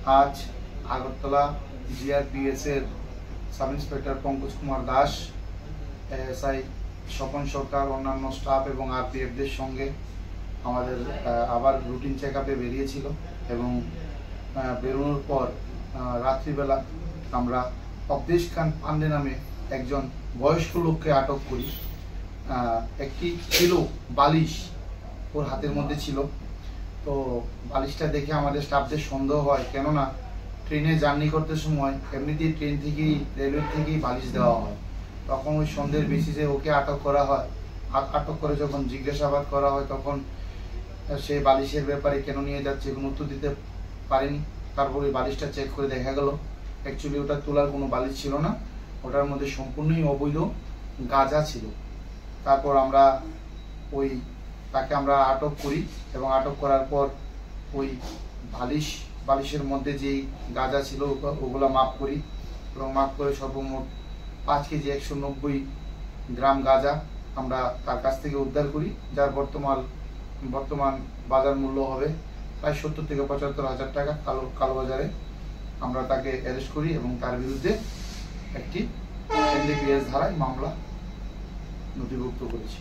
আজ আগরতলা জিআরপিএস এর sub inspector Pankaj Kumar Das, SI Swapan Sarkar, অন্যান্য স্টাফ এবং আরপিএফদের সঙ্গে আমাদের আবার রুটিন চেক আপে বেরিয়েছিল এবং বেরোনোর পর রাত্রিবেলা আমরা অবদেশ খান পান্ডে নামে একজন বয়স্ক লোককে আটক করি। একটি ছিল বালিশ ওর হাতের মধ্যে ছিল। তো বালিশটা দেখে আমাদের স্টাফদের সন্দেহ হয়, কেননা ট্রেনে জার্নি করতে সময় এমনিতেই ট্রেন থেকেই রেলওয়ে থেকেই বালিশ দেওয়া হয়। তখন ওই সন্দেহের বেসিসে ওকে আটক করা হয়। আটক করে যখন জিজ্ঞাসাবাদ করা হয় তখন সে বালিশের ব্যাপারে কেন নিয়ে যাচ্ছে কোনো উত্তর দিতে পারেনি। তারপরে বালিশটা চেক করে দেখা গেল অ্যাকচুয়ালি ওটা তোলার কোনো বালিশ ছিল না, ওটার মধ্যে সম্পূর্ণই অবৈধ গাঁজা ছিল। তারপর আমরা তাকে আমরা আটক করি এবং আটক করার পর ওই বালিশের মধ্যে যেই গাঁজা ছিল ওগুলো মাপ করি এবং মাপ করে সর্বমোট 5 কেজি 190 গ্রাম গাঁজা আমরা তার কাছ থেকে উদ্ধার করি, যার বর্তমান বাজার মূল্য হবে প্রায় 70 থেকে 75 হাজার টাকা। কালোবাজারে আমরা তাকে অ্যারেস্ট করি এবং তার বিরুদ্ধে একটি এনডিপিএস ধারায় মামলা নথিভুক্ত করেছি।